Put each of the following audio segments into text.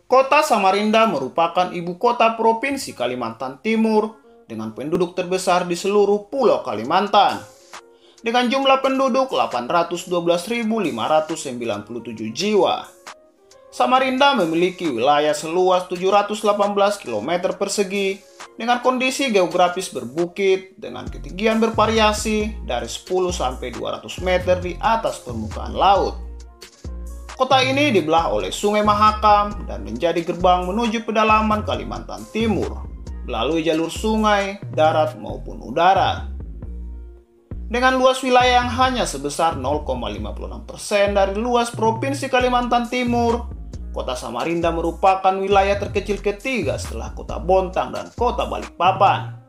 Kota Samarinda merupakan ibu kota Provinsi Kalimantan Timur dengan penduduk terbesar di seluruh Pulau Kalimantan. Dengan jumlah penduduk 812.597 jiwa. Samarinda memiliki wilayah seluas 718 km persegi dengan kondisi geografis berbukit dengan ketinggian bervariasi dari 10 sampai 200 meter di atas permukaan laut. Kota ini dibelah oleh Sungai Mahakam dan menjadi gerbang menuju pedalaman Kalimantan Timur melalui jalur sungai, darat maupun udara. Dengan luas wilayah yang hanya sebesar 0,56% dari luas Provinsi Kalimantan Timur, Kota Samarinda merupakan wilayah terkecil ketiga setelah Kota Bontang dan Kota Balikpapan.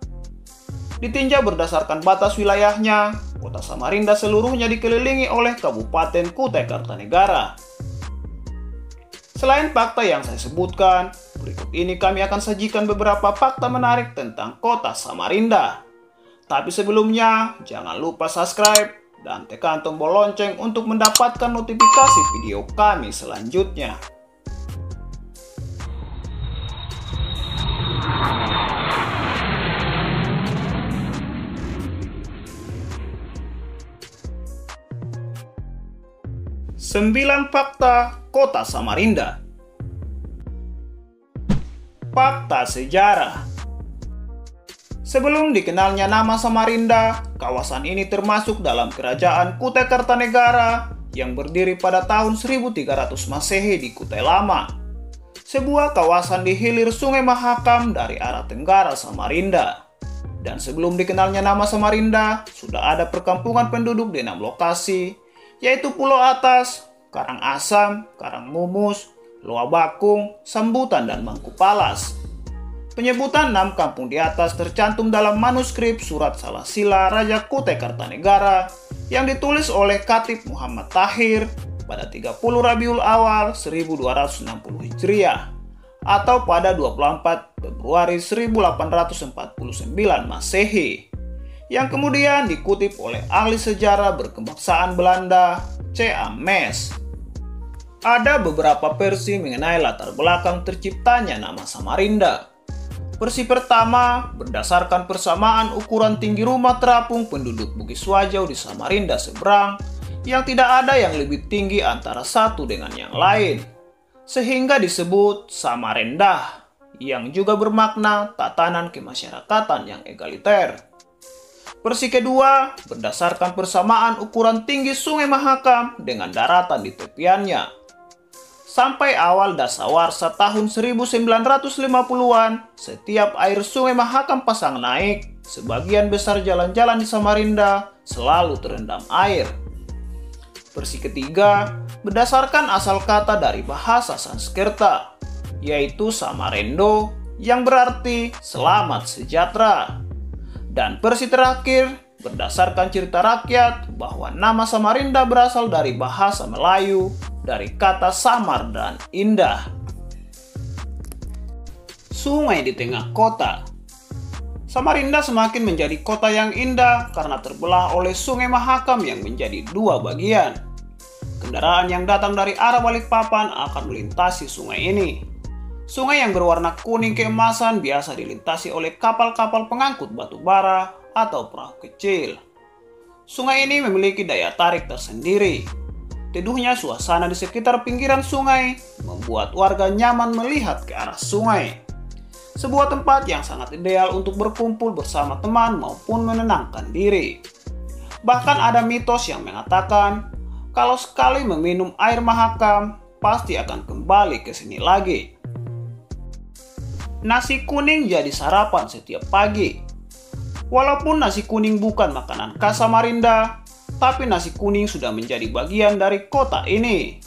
Ditinjau berdasarkan batas wilayahnya, Kota Samarinda seluruhnya dikelilingi oleh Kabupaten Kutai Kartanegara. Selain fakta yang saya sebutkan, berikut ini kami akan sajikan beberapa fakta menarik tentang Kota Samarinda. Tapi sebelumnya, jangan lupa subscribe dan tekan tombol lonceng untuk mendapatkan notifikasi video kami selanjutnya. Sembilan fakta Kota Samarinda. Fakta sejarah. Sebelum dikenalnya nama Samarinda, kawasan ini termasuk dalam Kerajaan Kutai Kartanegara yang berdiri pada tahun 1300 Masehi di Kutai Lama, sebuah kawasan di hilir Sungai Mahakam dari arah tenggara Samarinda. Dan sebelum dikenalnya nama Samarinda, sudah ada perkampungan penduduk di 6 lokasi, yaitu Pulau Atas, Karangasem, Karangmumus, Loa Bakung, Sambutan, dan Mangkupalas. Penyebutan 6 kampung di atas tercantum dalam manuskrip Surat Salasila Raja Kutai Kartanegara yang ditulis oleh Khatib Muhammad Tahir pada 30 Rabiul Awal 1260 Hijriah atau pada 24 Februari 1849 Masehi, yang kemudian dikutip oleh ahli sejarah berkebangsaan Belanda C.A. Mes. Ada beberapa versi mengenai latar belakang terciptanya nama Samarinda. Versi pertama berdasarkan persamaan ukuran tinggi rumah terapung penduduk Bugis Wajau di Samarinda seberang yang tidak ada yang lebih tinggi antara satu dengan yang lain, sehingga disebut Samarendah, yang juga bermakna tatanan kemasyarakatan yang egaliter. Versi kedua berdasarkan persamaan ukuran tinggi Sungai Mahakam dengan daratan di tepiannya. Sampai awal dasawarsa tahun 1950-an, setiap air Sungai Mahakam pasang naik, sebagian besar jalan-jalan di Samarinda selalu terendam air. Versi ketiga berdasarkan asal kata dari bahasa Sanskerta, yaitu Samarendo, yang berarti selamat sejahtera. Dan versi terakhir berdasarkan cerita rakyat bahwa nama Samarinda berasal dari bahasa Melayu dari kata samar dan indah. Sungai di tengah kota. Samarinda semakin menjadi kota yang indah karena terbelah oleh Sungai Mahakam yang menjadi dua bagian. Kendaraan yang datang dari arah Balikpapan akan melintasi sungai ini. Sungai yang berwarna kuning keemasan biasa dilintasi oleh kapal-kapal pengangkut batu bara atau perahu kecil. Sungai ini memiliki daya tarik tersendiri. Teduhnya suasana di sekitar pinggiran sungai membuat warga nyaman melihat ke arah sungai. Sebuah tempat yang sangat ideal untuk berkumpul bersama teman maupun menenangkan diri. Bahkan ada mitos yang mengatakan kalau sekali meminum air Mahakam, pasti akan kembali ke sini lagi. Nasi kuning jadi sarapan setiap pagi. Walaupun nasi kuning bukan makanan khas Samarinda, tapi nasi kuning sudah menjadi bagian dari kota ini.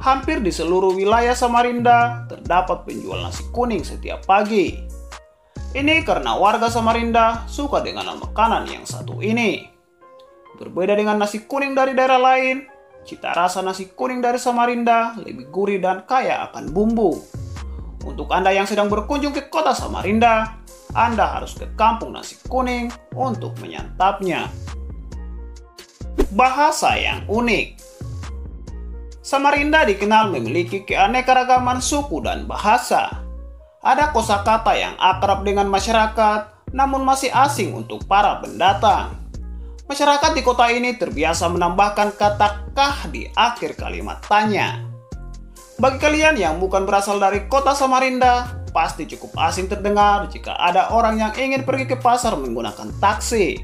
Hampir di seluruh wilayah Samarinda terdapat penjual nasi kuning setiap pagi. Ini karena warga Samarinda suka dengan makanan yang satu ini. Berbeda dengan nasi kuning dari daerah lain, cita rasa nasi kuning dari Samarinda lebih gurih dan kaya akan bumbu. Untuk Anda yang sedang berkunjung ke kota Samarinda, Anda harus ke kampung nasi kuning untuk menyantapnya. Bahasa yang unik. Samarinda dikenal memiliki keanekaragaman suku dan bahasa. Ada kosakata yang akrab dengan masyarakat, namun masih asing untuk para pendatang. Masyarakat di kota ini terbiasa menambahkan kata kah di akhir kalimat tanya. Bagi kalian yang bukan berasal dari kota Samarinda, pasti cukup asing terdengar jika ada orang yang ingin pergi ke pasar menggunakan taksi.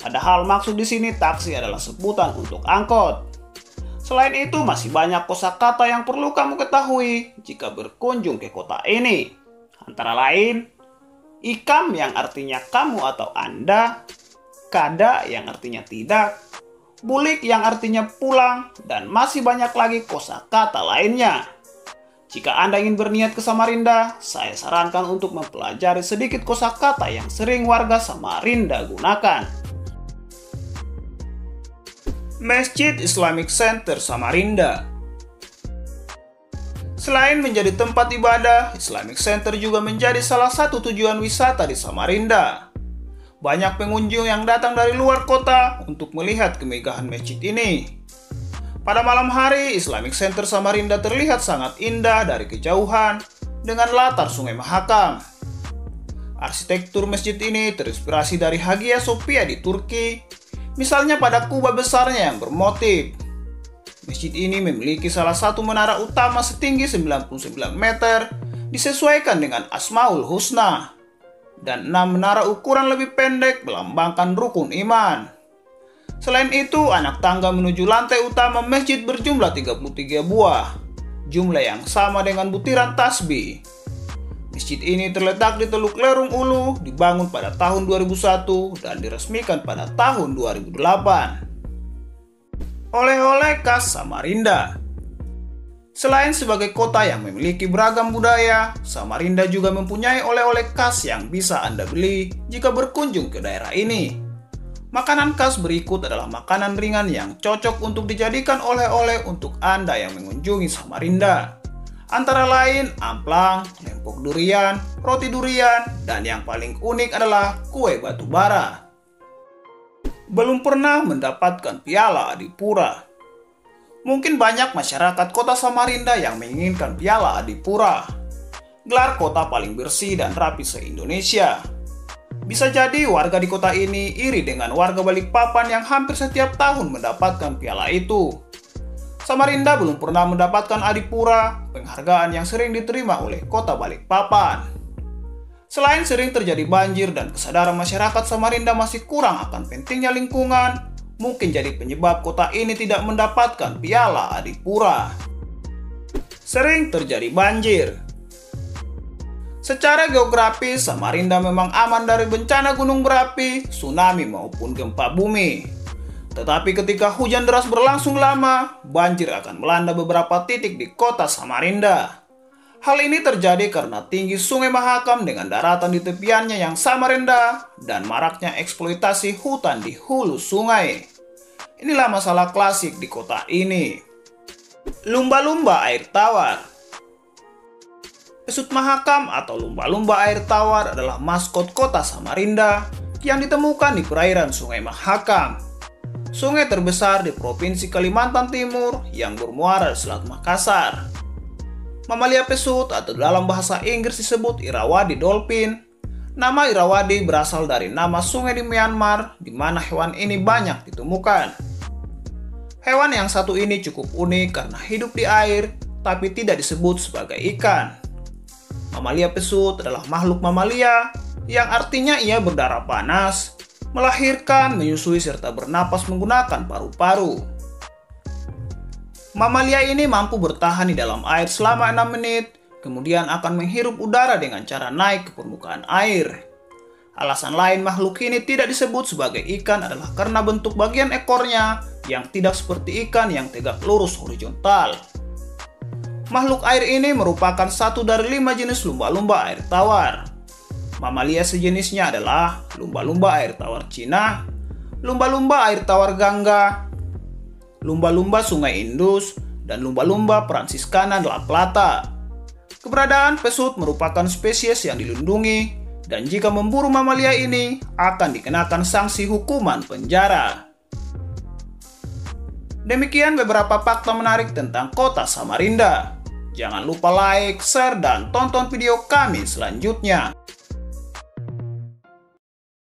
Padahal maksud di sini taksi adalah sebutan untuk angkot. Selain itu, masih banyak kosakata yang perlu kamu ketahui jika berkunjung ke kota ini. Antara lain, ikam yang artinya kamu atau Anda, kada yang artinya tidak, bulik yang artinya pulang, dan masih banyak lagi kosakata lainnya. Jika Anda ingin berniat ke Samarinda, saya sarankan untuk mempelajari sedikit kosakata yang sering warga Samarinda gunakan. Masjid Islamic Center Samarinda. Selain menjadi tempat ibadah, Islamic Center juga menjadi salah satu tujuan wisata di Samarinda. Banyak pengunjung yang datang dari luar kota untuk melihat kemegahan masjid ini. Pada malam hari, Islamic Center Samarinda terlihat sangat indah dari kejauhan dengan latar Sungai Mahakam. Arsitektur masjid ini terinspirasi dari Hagia Sophia di Turki, misalnya pada kubah besarnya yang bermotif. Masjid ini memiliki salah satu menara utama setinggi 99 meter disesuaikan dengan Asmaul Husna, dan 6 menara ukuran lebih pendek melambangkan rukun iman. Selain itu, anak tangga menuju lantai utama masjid berjumlah 33 buah, jumlah yang sama dengan butiran tasbih. Masjid ini terletak di Teluk Lerung Ulu, dibangun pada tahun 2001 dan diresmikan pada tahun 2008. Oleh-oleh khas Samarinda. Selain sebagai kota yang memiliki beragam budaya, Samarinda juga mempunyai oleh-oleh khas yang bisa Anda beli jika berkunjung ke daerah ini. Makanan khas berikut adalah makanan ringan yang cocok untuk dijadikan oleh-oleh untuk Anda yang mengunjungi Samarinda. Antara lain amplang, lempok durian, roti durian, dan yang paling unik adalah kue batu bara. Belum pernah mendapatkan piala Adipura. Mungkin banyak masyarakat kota Samarinda yang menginginkan piala Adipura, gelar kota paling bersih dan rapi se-Indonesia. Bisa jadi warga di kota ini iri dengan warga Balikpapan yang hampir setiap tahun mendapatkan piala itu. Samarinda belum pernah mendapatkan Adipura, penghargaan yang sering diterima oleh kota Balikpapan. Selain sering terjadi banjir dan kesadaran masyarakat Samarinda masih kurang akan pentingnya lingkungan, mungkin jadi penyebab kota ini tidak mendapatkan piala Adipura. Sering terjadi banjir. Secara geografis, Samarinda memang aman dari bencana gunung berapi, tsunami maupun gempa bumi. Tetapi ketika hujan deras berlangsung lama, banjir akan melanda beberapa titik di kota Samarinda. Hal ini terjadi karena tinggi Sungai Mahakam dengan daratan di tepiannya yang sama rendah dan maraknya eksploitasi hutan di hulu sungai. Inilah masalah klasik di kota ini. Lumba-lumba air tawar. Pesut Mahakam atau lumba-lumba air tawar adalah maskot kota Samarinda yang ditemukan di perairan Sungai Mahakam, sungai terbesar di Provinsi Kalimantan Timur yang bermuara di Selat Makassar. Mamalia pesut atau dalam bahasa Inggris disebut Irrawaddy dolphin. Nama Irrawaddy berasal dari nama sungai di Myanmar di mana hewan ini banyak ditemukan. Hewan yang satu ini cukup unik karena hidup di air tapi tidak disebut sebagai ikan. Mamalia pesut adalah makhluk mamalia yang artinya ia berdarah panas, melahirkan, menyusui, serta bernapas menggunakan paru-paru. Mamalia ini mampu bertahan di dalam air selama 6 menit, kemudian akan menghirup udara dengan cara naik ke permukaan air. Alasan lain makhluk ini tidak disebut sebagai ikan adalah karena bentuk bagian ekornya yang tidak seperti ikan yang tegak lurus horizontal. Makhluk air ini merupakan satu dari 5 jenis lumba-lumba air tawar. Mamalia sejenisnya adalah lumba-lumba air tawar Cina, lumba-lumba air tawar Gangga, lumba-lumba Sungai Indus, dan lumba-lumba Franciscana La Plata. Keberadaan pesut merupakan spesies yang dilindungi, dan jika memburu mamalia ini akan dikenakan sanksi hukuman penjara. Demikian beberapa fakta menarik tentang kota Samarinda. Jangan lupa like, share, dan tonton video kami selanjutnya.